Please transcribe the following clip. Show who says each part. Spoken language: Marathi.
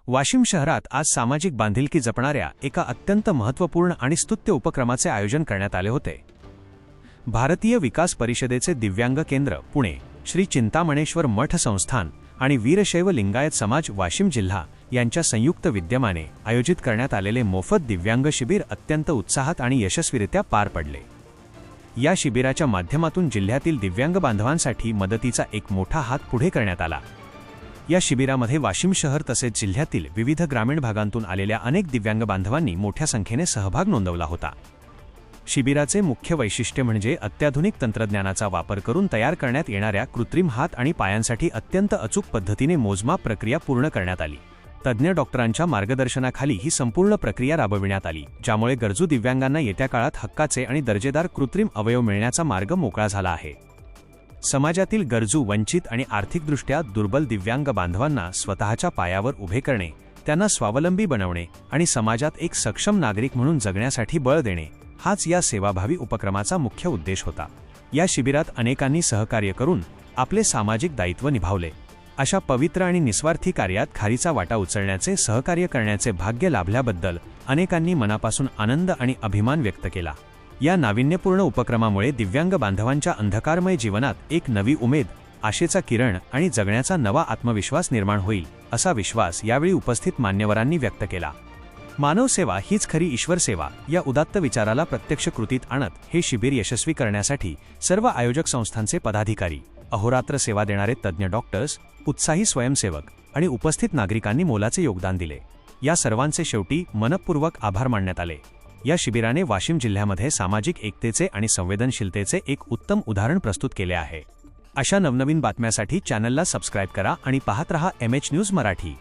Speaker 1: वाशिम शहरात आज सामाजिक बांधिलकी जपणाऱ्या एका अत्यंत महत्त्वपूर्ण आणि स्तुत्य उपक्रमाचे आयोजन करण्यात आले होते। भारतीय विकास परिषदेचे दिव्यांग केंद्र पुणे, श्री चिंतामणेश्वर मठ संस्थान आणि वीरशैव लिंगायत समाज वाशिम जिल्हा यांच्या संयुक्त विद्यमाने आयोजित करण्यात आलेले मोफत दिव्यांग शिबिर अत्यंत उत्साहात आणि यशस्वीरित्या पार पडले। या शिबिराच्या माध्यमातून जिल्ह्यातील दिव्यांग बांधवांसाठी मदतीचा एक मोठा हात पुढे करण्यात आला। या शिबिरामध्ये वाशिम शहर तसेच जिल्ह्यातील विविध ग्रामीण भागांतून आलेल्या अनेक दिव्यांग बांधवांनी मोठ्या संख्येने सहभाग नोंदवला होता। शिबिराचे मुख्य वैशिष्ट्य म्हणजे अत्याधुनिक तंत्रज्ञानाचा वापर करून तयार करण्यात येणाऱ्या कृत्रिम हात आणि पायांसाठी अत्यंत अचूक पद्धतीने मोजमाप प्रक्रिया पूर्ण करण्यात आली। तज्ञ डॉक्टरांच्या मार्गदर्शनाखाली ही संपूर्ण प्रक्रिया राबविण्यात आली, ज्यामुळे गरजू दिव्यांगांना येत्या काळात हक्काचे आणि दर्जेदार कृत्रिम अवयव मिळण्याचा मार्ग मोकळा झाला आहे। समाजातील गरजू, वंचित आणि आर्थिकदृष्ट्या दुर्बल दिव्यांग बांधवांना स्वतःच्या पायावर उभे करणे, त्यांना स्वावलंबी बनवणे आणि समाजात एक सक्षम नागरिक म्हणून जगण्यासाठी बळ देणे हाच या सेवाभावी उपक्रमाचा मुख्य उद्देश होता। या शिबिरात अनेकांनी सहकार्य करून आपले सामाजिक दायित्व निभावले। अशा पवित्र आणि निस्वार्थी कार्यात खारीचा वाटा उचलण्याचे, सहकार्य करण्याचे भाग्य लाभल्याबद्दल अनेकांनी मनापासून आनंद आणि अभिमान व्यक्त केला। या नाविन्यपूर्ण उपक्रमामुळे दिव्यांग बांधवांच्या अंधकारमय जीवनात एक नवी उमेद, आशेचा किरण आणि जगण्याचा नवा आत्मविश्वास निर्माण होईल, असा विश्वास यावेळी उपस्थित मान्यवरांनी व्यक्त केला। मानवसेवा हीच खरी ईश्वर सेवा या उदात्त विचाराला प्रत्यक्ष कृतीत आणत हे शिबिर यशस्वी करण्यासाठी सर्व आयोजक संस्थांचे पदाधिकारी, अहोरात्र सेवा देणारे तज्ञ डॉक्टर्स, उत्साही स्वयंसेवक आणि उपस्थित नागरिकांनी मोलाचे योगदान दिले। या सर्वांचे शेवटी मनपूर्वक आभार मानण्यात आले। या शिबिराने वाशिम जिल्ह्यामध्ये सामाजिक एकतेचे आणि संवेदनशीलतेचे एक उत्तम उदाहरण प्रस्तुत केले आहे। अशा नवनवीन बातम्यांसाठी चॅनलला सबस्क्राइब करा आणि पाहत रहा MH न्यूज मराठी।